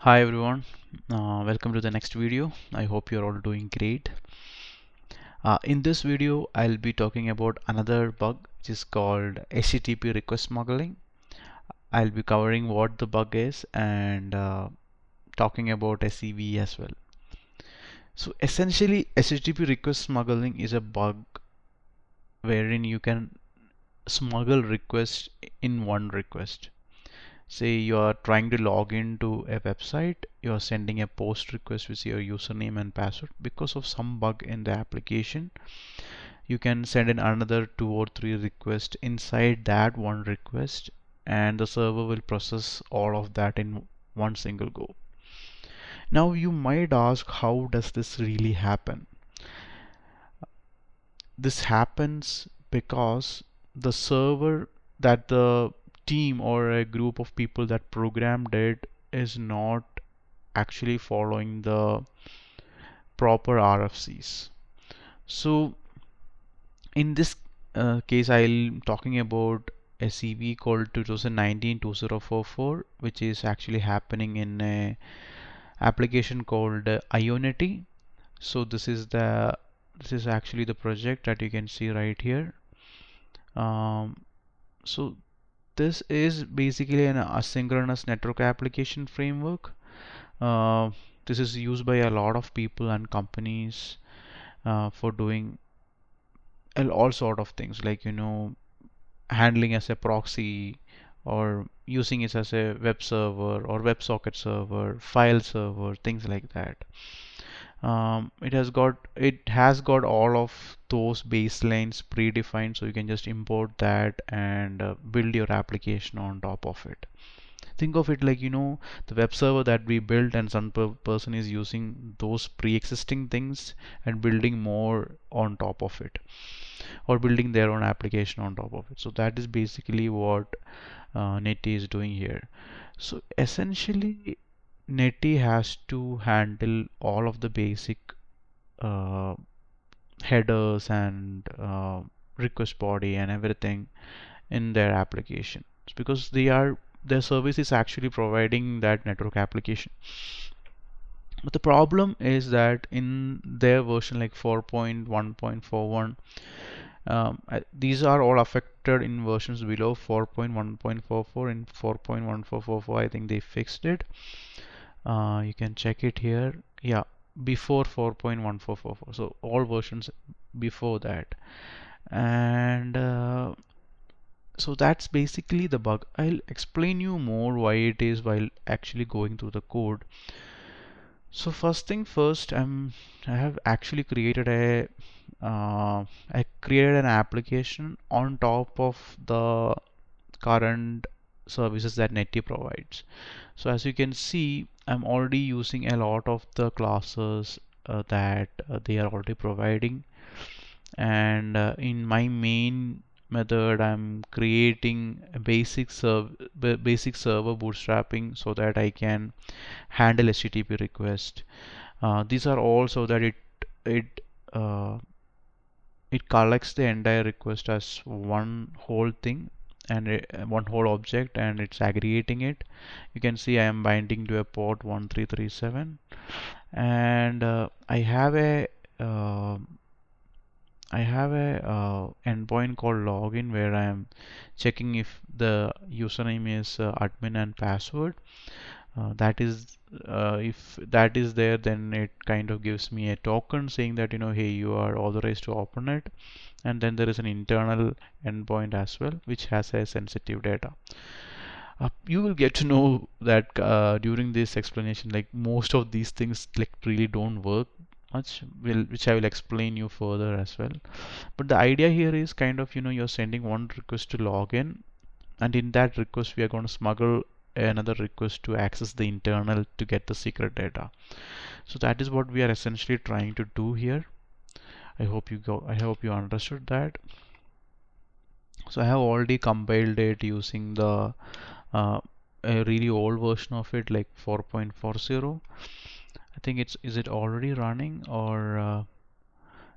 Hi everyone, welcome to the next video. I hope you're all doing great. In this video, I'll be talking about another bug which is called HTTP request smuggling. I'll be covering what the bug is and talking about CVE as well. So essentially, HTTP request smuggling is a bug wherein you can smuggle requests in one request. Say you are trying to log into a website, you are sending a post request with your username and password. Because of some bug in the application, you can send in another 2 or 3 requests inside that one request, and the server will process all of that in one single go. Now you might ask, how does this really happen? This happens because the server that the team or a group of people that programmed it is not actually following the proper RFCs. So in this case, I'll talking about a CVE called 2019-20444, which is actually happening in a application called Netty. So this is actually the project that you can see right here. So this is basically an asynchronous network application framework. Uh, this is used by a lot of people and companies for doing all sort of things, like handling as a proxy, or using it as a web server or WebSocket server, file server, things like that. It has got all of those baselines predefined, so you can just import that and build your application on top of it. Think of it like the web server that we built, and some person is using those pre-existing things and building more on top of it, or building their own application on top of it. So that is basically what Netty is doing here. So essentially, Netty has to handle all of the basic uh, headers and request body and everything in their application, because their service is actually providing that network application. But the problem is that in their version, like 4.1.41, these are all affected in versions below 4.1.44. In 4.1444, I think they fixed it. You can check it here. Yeah, before 4.1444. So all versions before that. And so that's basically the bug. I'll explain you more why it is while actually going through the code. So first thing first, I have actually created I created an application on top of the current services that Netty provides. So as you can see, I'm already using a lot of the classes that they are already providing, and in my main method, I'm creating a basic server bootstrapping so that I can handle HTTP request. These are all so that it uh, it collects the entire request as one whole thing, and one whole object, and it's aggregating it. You can see I am binding to a port 1337, and uh, I have a endpoint called login, where I am checking if the username is admin and password. That is If that is there, then it kind of gives me a token saying that hey, you are authorized to open it. And then there is an internal endpoint as well, which has a sensitive data. You will get to know that during this explanation, like most of these things like really don't work much, which I will explain you further as well. But the idea here is kind of you're sending one request to login, and in that request we are going to smuggle another request to access the internal to get the secret data. So that is what we are essentially trying to do here. I hope you understood that. So I have already compiled it using the a really old version of it, like 4.40. I think is it already running, or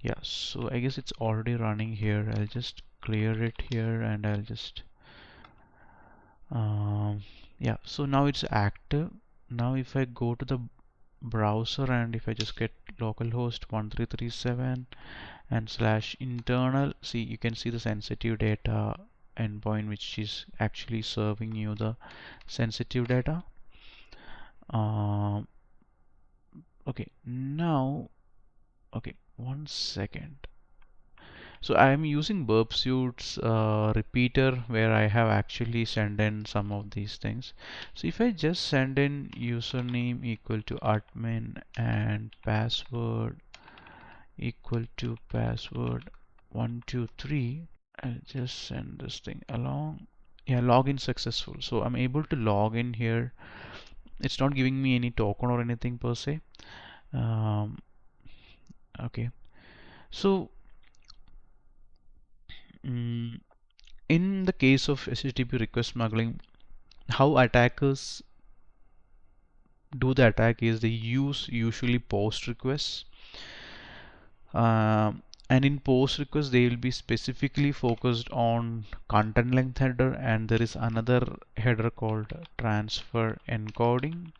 yeah, so I guess it's already running here. I'll just clear it here, and I'll just yeah, so now it's active. now if I go to the browser and if I just get localhost 1337 and slash internal, see, you can see the sensitive data endpoint which is actually serving you the sensitive data. Um, okay, now, okay, 1 second. So I am using burp suits repeater where I have actually sent in some of these things. So if I just send in username equal to admin and password equal to password 123, I'll just send this thing along. Yeah, login successful. So I'm able to log in here. It's not giving me any token or anything per se. Um, okay. So mm, in the case of HTTP request smuggling, how attackers do the attack is they use usually post requests. And in post requests, they will be specifically focused on content length header, and there is another header called transfer encoding.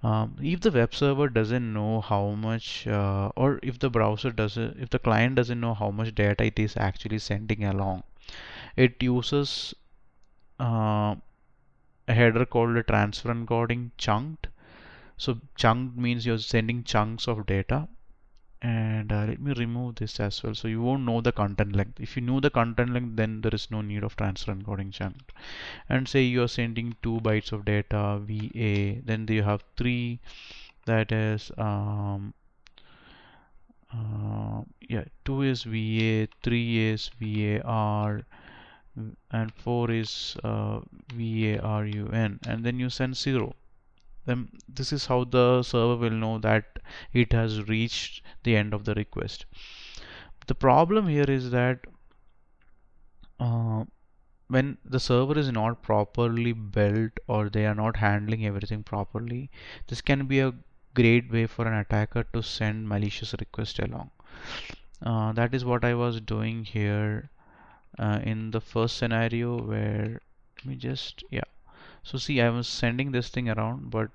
If the web server doesn't know how much, or if the browser doesn't, if the client doesn't know how much data it is actually sending along, it uses uh, a header called a transfer encoding chunked. So chunked means you're sending chunks of data. And let me remove this as well, so you won't know the content length. If you know the content length, then there is no need of transfer encoding chunked. And say you are sending 2 bytes of data VA, then you have 3, that is yeah, 2 is VA, 3 is VAR, and 4 is VARUN, and then you send 0. Then this is how the server will know that it has reached the end of the request. The problem here is that uh, when the server is not properly built or they are not handling everything properly, this can be a great way for an attacker to send malicious request along. That is what I was doing here in the first scenario where, let me just, yeah. So see, I was sending this thing around, but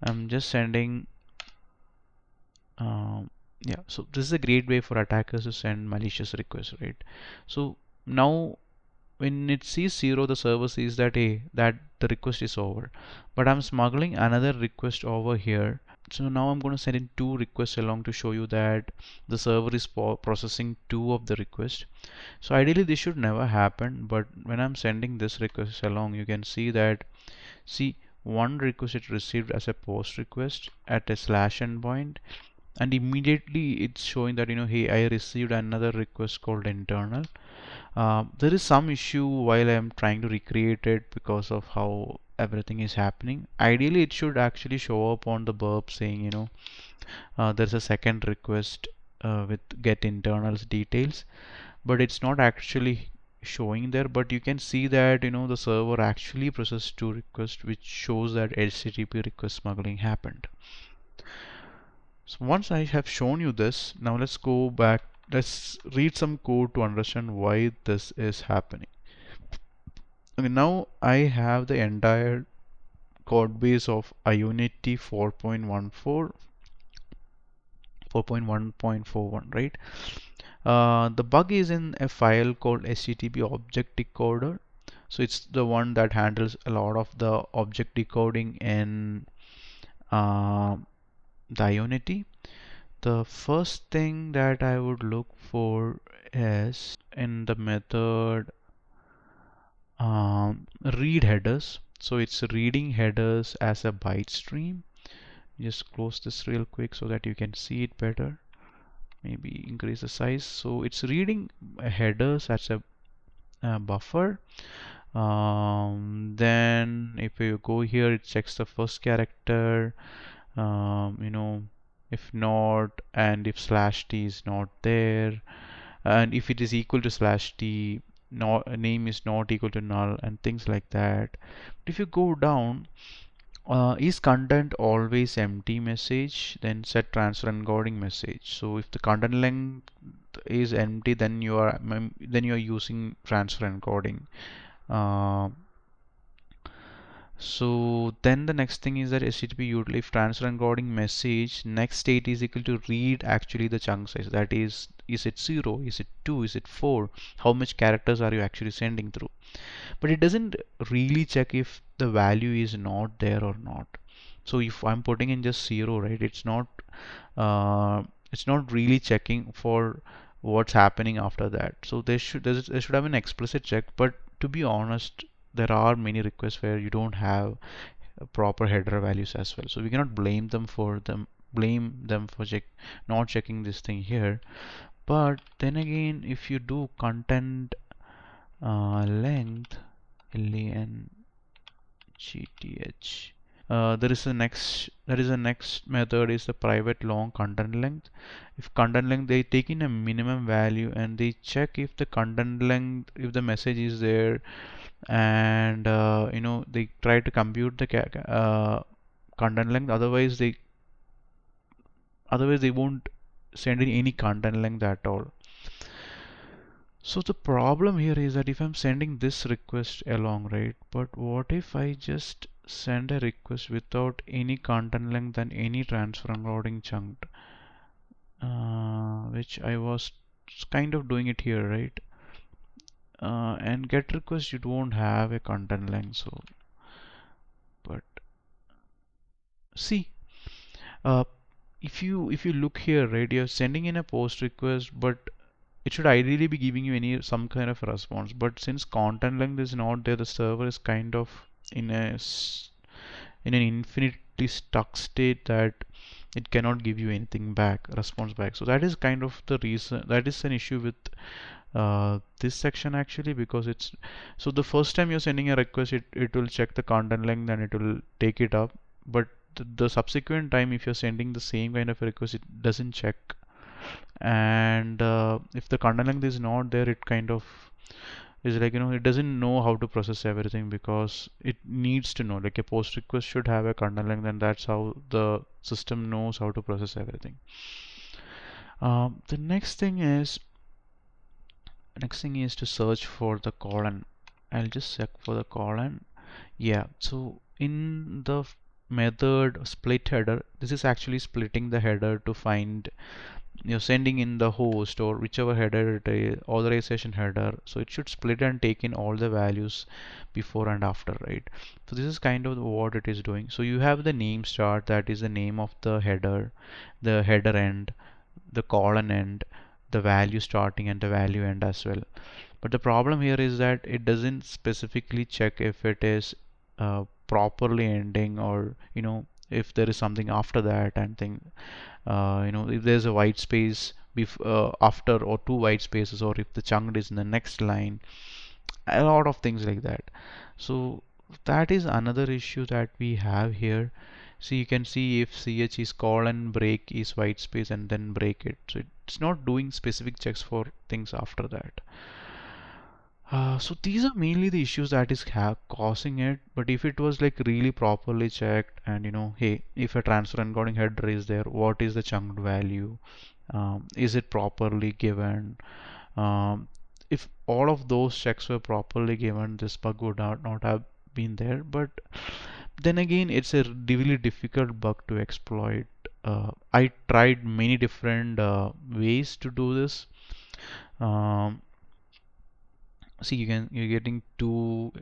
I'm just sending yeah, so this is a great way for attackers to send malicious requests, right? So now when it sees 0, the server sees that, hey, that the request is over, but I'm smuggling another request over here. So now I'm going to send in 2 requests along to show you that the server is processing 2 of the requests. So ideally this should never happen, but when I'm sending this request along, you can see that, see, one request it received as a post request at a slash endpoint, and immediately it's showing that, hey, I received another request called internal. There is some issue while I'm trying to recreate it because of how everything is happening. Ideally it should actually show up on the burp saying, there's a second request with get internals details, but it's not actually showing there. But you can see that, the server actually processed 2 requests, which shows that HTTP request smuggling happened. So once I have shown you this, now let's go back. Let's read some code to understand why this is happening. Okay, now I have the entire code base of Unity 4.14, 4.1.41, right? The bug is in a file called HTTP object decoder. So it's the one that handles a lot of the object decoding in the Unity. The first thing that I would look for is in the method read headers. So it's reading headers as a byte stream. Just close this real quick so that you can see it better. Maybe increase the size. So it's reading headers as a buffer. Then if you go here, it checks the first character. If not, and if slash t is not there, and if it is equal to slash t, name is not equal to null, and things like that. If you go down, is content always empty message, then set transfer encoding message. So if the content length is empty, then you are using transfer encoding. Uh, So then the next thing is that HTTP util if transfer encoding message next state is equal to read actually the chunk size. That is it 0? Is it 2? Is it 4? How much characters are you actually sending through? But it doesn't really check if the value is not there or not. So if I'm putting in just 0, right, uh, it's not really checking for what's happening after that. So there should have an explicit check, but to be honest, there are many requests where you don't have proper header values as well. So we cannot blame them for not checking this thing here. But then again, if you do content length length, there is a next method is the private long content length. If content length, they take in a minimum value and they check if the content length, if the message is there, and they try to compute the content length. Otherwise they won't send in any content length at all. So the problem here is that if I'm sending this request along, right? But what if I just send a request without any content length and any transfer encoding chunk, which I was kind of doing it here, right? And get request, you don't have a content length. So, but see, uh, if you look here, right? You're sending in a post request, but it should ideally be giving you some kind of a response, but since content length is not there, the server is kind of in in an infinitely stuck state that it cannot give you anything back, response back. So that is kind of the reason, that is an issue with this section actually, because it's so the first time you're sending a request, it will check the content length and it will take it up, but the subsequent time if you're sending the same kind of a request, it doesn't check. And if the content length is not there, it kind of is like, it doesn't know how to process everything, because it needs to know, like a post request should have a content length, and that's how the system knows how to process everything. The next thing is to search for the colon. I'll just check for the colon. Yeah, so in the method split header, this is actually splitting the header to find, you're sending in the host or whichever header it is, authorization header. So it should split and take in all the values before and after, right? So this is kind of what it is doing. So you have the name start, that is the name of the header, the header end, the colon end, the value starting and the value end as well. But the problem here is that it doesn't specifically check if it is properly ending, or if there is something after that, and thing if there's a white space after, or two white spaces, or if the chunk is in the next line, a lot of things like that. So that is another issue that we have here. So you can see if ch is colon break is white space and then break it, so it's not doing specific checks for things after that. So these are mainly the issues that is causing it. But if it was like really properly checked, and hey, if a transfer encoding header is there, what is the chunked value? Is it properly given? Um, if all of those checks were properly given, this bug would not have been there. But then again, it's a really difficult bug to exploit. I tried many different ways to do this. Um, See, you're getting two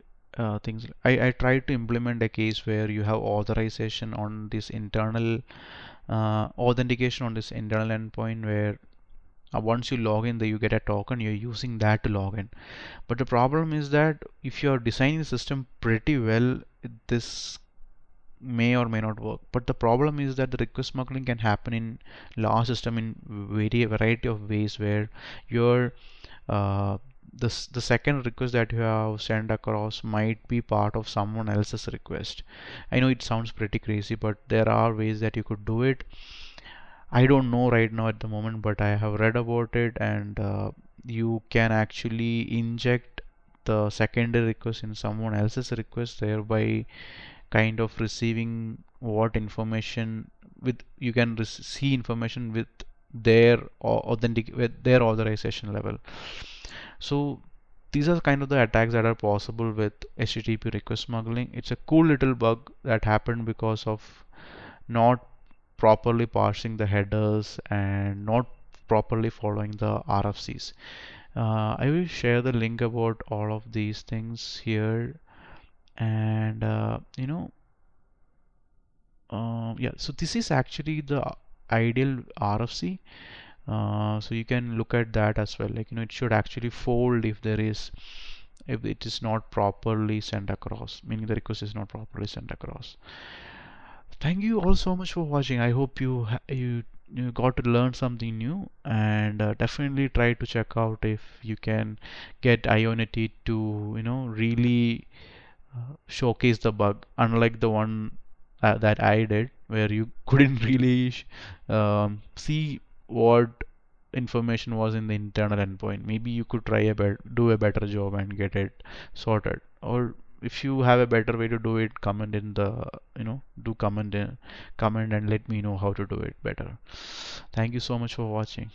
things. I tried to implement a case where you have authorization on this internal authentication on this internal endpoint, where once you log in, there you get a token, you're using that to log in. But the problem is that if you're designing the system pretty well, this may or may not work. But the problem is that the request smuggling can happen in large system in variety of ways, where you're uh, the second request that you have sent across might be part of someone else's request. I know it sounds pretty crazy, but there are ways that you could do it. I don't know right now at the moment, but I have read about it, and you can actually inject the secondary request in someone else's request, thereby kind of receiving what information with you can see information with their authentic with their authorization level. So these are kind of the attacks that are possible with HTTP request smuggling. It's a cool little bug that happened because of not properly parsing the headers and not properly following the RFCs. I will share the link about all of these things here, and yeah, so this is actually the ideal RFC. So you can look at that as well. Like, it should actually fold if it is not properly sent across, meaning the request is not properly sent across. Thank you all so much for watching. I hope you got to learn something new, and definitely try to check out if you can get Ionity to really showcase the bug, unlike the one that I did, where you couldn't really see what information was in the internal endpoint. Maybe you could try do a better job and get it sorted. Or if you have a better way to do it, comment in the do comment and let me know how to do it better. Thank you so much for watching.